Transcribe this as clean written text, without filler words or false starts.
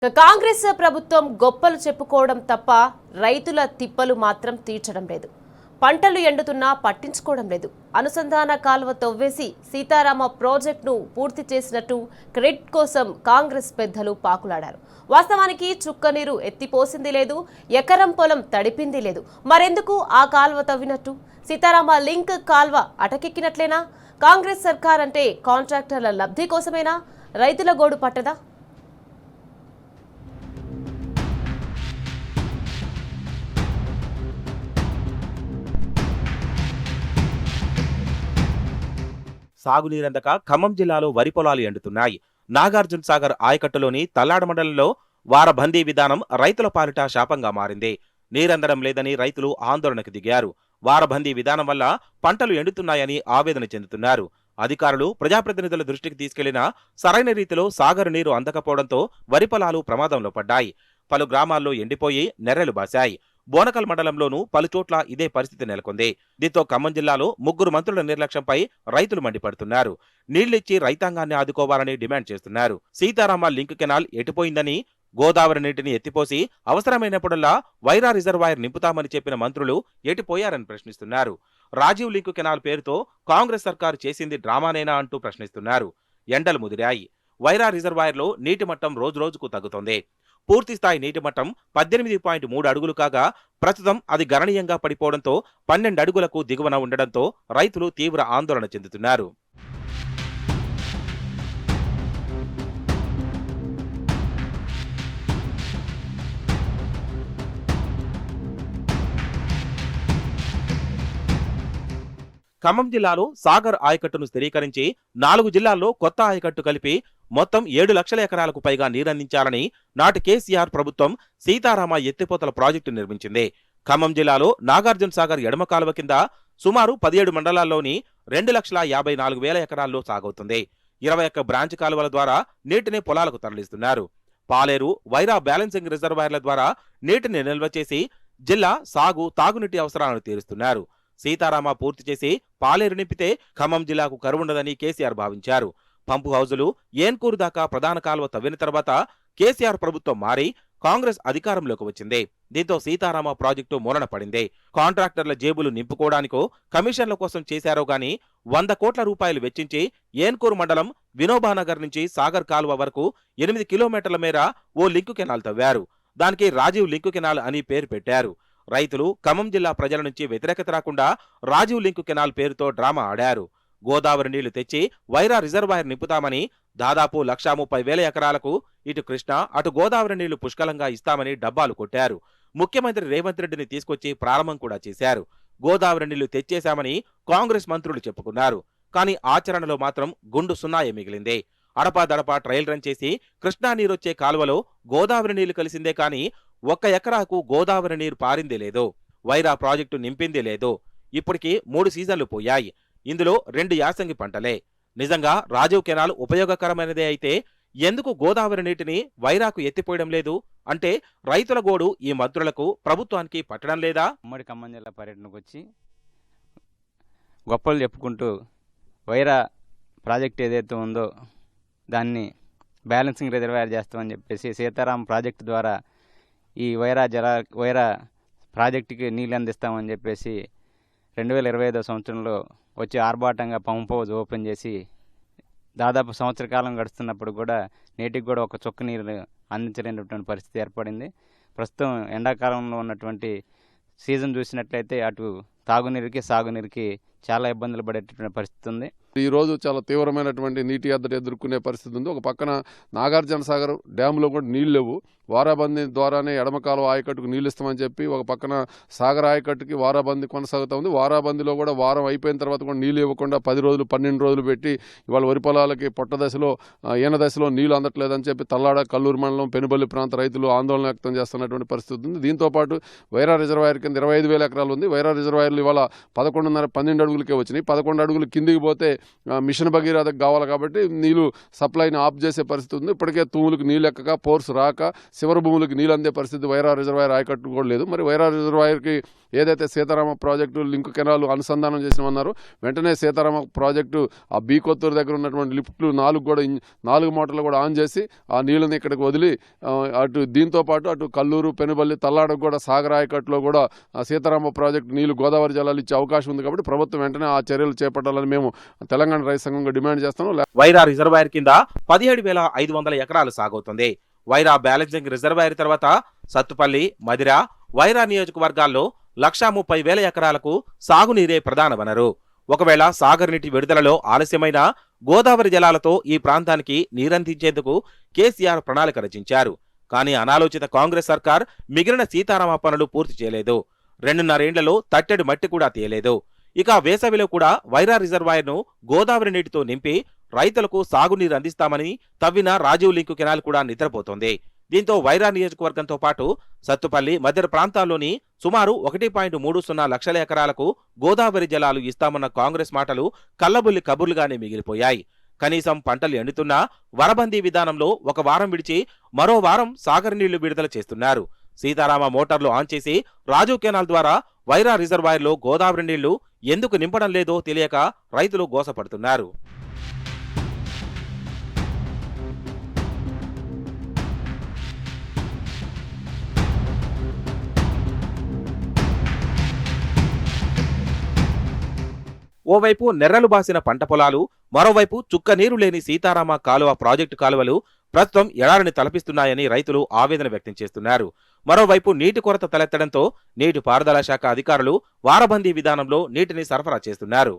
కాంగ్రెస్ ప్రభుత్వం గొప్పలు చెప్పుకోవడం తప్ప రైతుల తిప్పలు మాత్రం తీర్చడం లేదు. పంటలు ఎండుతున్నా పట్టించుకోవడం లేదు. అనుసంధాన కాలువ తవ్వేసి సీతారామ ప్రాజెక్టును పూర్తి చేసినట్టు క్రెడిట్ కోసం కాంగ్రెస్ పెద్దలు పాకులాడారు. వాస్తవానికి చుక్క నీరు ఎత్తిపోసింది లేదు, ఎకరం పొలం తడిపింది లేదు. మరెందుకు ఆ కాలువ తవ్వినట్టు? సీతారామ లింక్ కాల్వ అటకెక్కినట్లేనా? కాంగ్రెస్ సర్కార్ అంటే కాంట్రాక్టర్ల లబ్ధి కోసమేనా? రైతుల గోడు పట్టదా? సాగునీరందక ఖమ్మం జిల్లాలో వరి పొలాలు ఎండుతున్నాయి. నాగార్జున సాగర్ ఆయకట్టులోని తల్లాడ మండలంలో వారబందీ విధానం రైతుల పాలిట శాపంగా మారింది. నీరందడం లేదని రైతులు ఆందోళనకు దిగారు. వారబందీ విధానం వల్ల పంటలు ఎండుతున్నాయని ఆవేదన చెందుతున్నారు. అధికారులు ప్రజాప్రతినిధుల దృష్టికి తీసుకెళ్లినా సరైన రీతిలో సాగర్ నీరు అందకపోవడంతో వరి పొలాలు ప్రమాదంలో పడ్డాయి. పలు గ్రామాల్లో ఎండిపోయి నెర్రెలు బాశాయి. బోనకల్ మండలంలోనూ పలుచోట్ల ఇదే పరిస్థితి నెలకొంది. దీంతో ఖమ్మం జిల్లాలో 3 మంత్రుల నిర్లక్ష్యంపై రైతులు మండిపడుతున్నారు. నీళ్లిచ్చి రైతాంగాన్ని ఆదుకోవాలని డిమాండ్ చేస్తున్నారు. సీతారామ లింక్ కెనాల్ ఎటుపోయిందని, గోదావరి నీటిని ఎత్తిపోసి అవసరమైనప్పుడల్లా వైరా రిజర్వాయర్ నింపుతామని చెప్పిన మంత్రులు ఎటుపోయారని ప్రశ్నిస్తున్నారు. రాజీవ్ లింక్ కెనాల్ పేరుతో కాంగ్రెస్ సర్కారు చేసింది డ్రామానేనా అంటూ ప్రశ్నిస్తున్నారు. ఎండలు ముదిరాయి. వైరా రిజర్వాయర్లో నీటి మట్టం రోజురోజుకు తగ్గుతోంది. పూర్తిస్థాయి నీటి మట్టం 18.3 అడుగులు కాగా ప్రస్తుతం అది గణనీయంగా పడిపోవడంతో 12 అడుగులకు దిగువన ఉండడంతో రైతులు తీవ్ర ఆందోళన చెందుతున్నారు. ఖమ్మం జిల్లాలో సాగర్ ఆయకట్టును స్థిరీకరించి 4 జిల్లాల్లో కొత్త ఆయకట్టు కలిపి మొత్తం 7 లక్షల ఎకరాలకు పైగా నీరందించాలని నాటి కేసీఆర్ ప్రభుత్వం సీతారామ ఎత్తిపోతల ప్రాజెక్టు నిర్మించింది. ఖమ్మం జిల్లాలో నాగార్జున సాగర్ ఎడమ కాలువ కింద సుమారు 17 మండలాల్లోని 2,54,000 ఎకరాల్లో సాగవుతుంది. 21 బ్రాంచ్ కాలువల ద్వారా నీటిని పొలాలకు తరలిస్తున్నారు. పాలేరు, వైరా బ్యాలెన్సింగ్ రిజర్వాయర్ల ద్వారా నీటిని నిల్వ చేసి జిల్లా సాగు, తాగునీటి అవసరాలను తీరుస్తున్నారు. సీతారామ పూర్తి చేసి పాలేరు నింపితే ఖమ్మం జిల్లాకు కరువుండదని కేసీఆర్ భావించారు. పంపు హౌజులు, ఏన్కూరు దాకా ప్రధాన కాలువ తవ్విన తర్వాత కేసీఆర్ ప్రభుత్వం మారి కాంగ్రెస్ అధికారంలోకి వచ్చింది. దీంతో సీతారామ ప్రాజెక్టు మూలన పడింది. కాంట్రాక్టర్ల జేబులు నింపుకోవడానికో కమిషన్ల కోసం చేశారో గాని 100 కోట్ల రూపాయలు వెచ్చించి ఏన్కూరు మండలం వినోబానగర్ నుంచి సాగర్ కాలువ వరకు 8 కిలోమీటర్ల మేర ఓ లింకు కెనాల్ తవ్వారు. దానికి రాజీవ్ లింకు కెనాల్ అని పేరు పెట్టారు. రైతులు, ఖమ్మం జిల్లా ప్రజల నుంచి వ్యతిరేకత రాకుండా రాజీవ్ లింకు కెనాల్ పేరుతో డ్రామా ఆడారు. గోదావరి నీళ్లు తెచ్చి వైరా రిజర్వాయర్ నింపుతామని, దాదాపు 1,30,000 ఎకరాలకు ఇటు కృష్ణ, అటు గోదావరి నీళ్లు పుష్కలంగా ఇస్తామని డబ్బాలు కొట్టారు. ముఖ్యమంత్రి రేవంత్ రెడ్డిని తీసుకొచ్చి ప్రారంభం కూడా చేశారు. గోదావరి నీళ్లు తెచ్చేశామని కాంగ్రెస్ మంత్రులు చెప్పుకున్నారు. కానీ ఆచరణలో మాత్రం గుండు సున్నాయే మిగిలింది. అడపాదడపా ట్రయల్ రన్ చేసి కృష్ణా నీరొచ్చే కాలువలో గోదావరి నీళ్లు కలిసిందే కానీ 1 ఎకరాకు గోదావరి నీరు పారిందే లేదు. వైరా ప్రాజెక్టు నింపిందే లేదు. ఇప్పటికీ 3 సీజన్లు పోయాయి. ఇందులో 2 యాసంగి పంటలే. నిజంగా రాజీవ్ కెనాల్ ఉపయోగకరమైనదే అయితే ఎందుకు గోదావరి నీటిని వైరాకు ఎత్తిపోయడం లేదు? అంటే రైతుల గోడు ఈ మంత్రులకు, ప్రభుత్వానికి పట్టడం లేదా? ఉమ్మడి ఖమ్మం జిల్లా పర్యటనకు వచ్చి గొప్పలు చెప్పుకుంటూ వైరా ప్రాజెక్ట్ ఏదైతే ఉందో దాన్ని బ్యాలెన్సింగ్ రిజర్వాయర్ చేస్తామని చెప్పేసి సీతారాం ప్రాజెక్టు ద్వారా ఈ వైరా ప్రాజెక్టుకి నీళ్ళు అందిస్తామని చెప్పేసి 2025 సంవత్సరంలో వచ్చి ఆర్భాటంగా పంప్ హౌస్ ఓపెన్ చేసి దాదాపు సంవత్సర కాలం గడుస్తున్నప్పుడు కూడా నేటికి కూడా ఒక చుక్క నీరు అందించలేనటువంటి పరిస్థితి ఏర్పడింది. ప్రస్తుతం ఎండాకాలంలో ఉన్నటువంటి సీజన్ చూసినట్లయితే అటు తాగునీరుకి, సాగునీరుకి చాలా ఇబ్బందులు పడేటటువంటి పరిస్థితి ఉంది. ఈరోజు చాలా తీవ్రమైనటువంటి నీటి ఎద్దడి ఎదుర్కొనే పరిస్థితి ఉంది. ఒక పక్కన నాగార్జున సాగర్ డ్యాంలో కూడా నీళ్ళు లేవు. వారాబందీ ద్వారానే ఎడమ కాలువ ఆయకట్టుకు నీళ్ళు ఇస్తామని చెప్పి ఒక పక్కన సాగర్ ఆయకట్టుకి వారాబందీ కొనసాగుతూ ఉంది. వారాబందీలో కూడా వారం అయిపోయిన తర్వాత కూడా నీళ్ళు ఇవ్వకుండా 10 రోజులు 12 రోజులు పెట్టి ఇవాళ వరి పొలాలకి పొట్ట దశలో, ఈన దశలో నీళ్లు అందట్లేదని చెప్పి తల్లాడ, కల్లూరు మండలం, పెనుబల్లి ప్రాంత రైతులు ఆందోళన వ్యక్తం చేస్తున్నటువంటి పరిస్థితి ఉంది. దీంతోపాటు వైరా రిజర్వాయర్ కింద 25,000 ఎకరాలు ఉంది. వైరా రిజర్వాయర్లు ఇవాళ 11.5-12 అడుగులకే వచ్చినాయి. 11 అడుగులు కిందికి పోతే మిషన్ భగీరథకు కావాలి కాబట్టి నీళ్లు సప్లైని ఆఫ్ చేసే పరిస్థితి ఉంది. ఇప్పటికే తూములకు నీళ్ళు ఎక్కక, పోర్స్ రాక శివర భూములకు నీళ్ళు అందే పరిస్థితి వైరా రిజర్వాయర్ ఆయకట్టు కూడా లేదు. మరి వైరా రిజర్వాయర్కి ఏదైతే సీతారామ ప్రాజెక్టు లింక్ కెనాల్ అనుసంధానం చేసినమన్నారు, వెంటనే సీతారామ ప్రాజెక్టు ఆ బీ కొత్తూరు దగ్గర ఉన్నటువంటి లిఫ్ట్లు 4 మోటార్లు కూడా ఆన్ చేసి ఆ నీళ్ళని ఇక్కడికి వదిలి అటు దీంతో పాటు అటు కల్లూరు, పెనుబల్లి, తల్లాడకు కూడా సాగర్ ఆయకట్టులో కూడా సీతారామ ప్రాజెక్టు నీళ్లు గోదావరి జలాలు ఇచ్చే అవకాశం ఉంది. కాబట్టి ప్రభుత్వం వెంటనే ఆ చర్యలు చేపట్టాలని మేము తెలంగాణ రైతు సంఘంగా డిమాండ్ చేస్తాం. వైరా రిజర్వాయర్ కింద 17,500 ఎకరాలు సాగవుతుంది. వైరా బ్యాలెన్సింగ్ రిజర్వాయర్ తర్వాత సత్తుపల్లి, మదిర, వైరా నియోజకవర్గాల్లో 130,000 ఎకరాలకు సాగునీరే ప్రధాన వనరు. ఒకవేళ సాగర్ నీటి విడుదలలో ఆలస్యమైన గోదావరి జలాలతో ఈ ప్రాంతానికి నీరందించేందుకు కేసీఆర్ ప్రణాళిక రచించారు. కానీ అనాలోచిత కాంగ్రెస్ సర్కార్ మిగిలిన సీతారామ పనులు పూర్తి చేయలేదు. 2.5 ఏళ్లలో తట్టెడు మట్టి కూడా తీయలేదు. ఇక వేసవిలో కూడా వైరా రిజర్వాయర్ను గోదావరి నీటితో నింపి రైతులకు సాగునీరు అందిస్తామని తవ్విన రాజీవ్ లింకు కెనాల్ కూడా నిద్రపోతోంది. దీంతో వైరా నియోజకవర్గంతో పాటు సత్తుపల్లి, మధ్య ప్రాంతాల్లోని సుమారు 1.30 లక్షల ఎకరాలకు గోదావరి జలాలు ఇస్తామన్న కాంగ్రెస్ మాటలు కల్లబుల్లి కబుర్లుగానే మిగిలిపోయాయి. కనీసం పంటలు ఎండుతున్నా వరబందీ విధానంలో ఒక వారం విడిచి మరో వారం సాగర్ నీళ్లు విడుదల చేస్తున్నారు. సీతారామ మోటార్లు ఆన్ చేసి రాజీవ్ కెనాల్ ద్వారా వైరా రిజర్వాయర్లో గోదావరి నీళ్లు ఎందుకు నింపడం లేదో తెలియక రైతులు గోసపడుతున్నారు. ఓవైపు నెర్రలు బాసిన పంట పొలాలు, మరోవైపు చుక్క నీరు లేని సీతారామ కాలువ ప్రాజెక్టు కాలువలు ప్రస్తుతం ఎడారిని తలపిస్తున్నాయని రైతులు ఆవేదన వ్యక్తం చేస్తున్నారు. మరోవైపు నీటి కొరత తలెత్తడంతో నీటిపారుదల శాఖ అధికారులు వారబందీ విధానంలో నీటిని సరఫరా చేస్తున్నారు.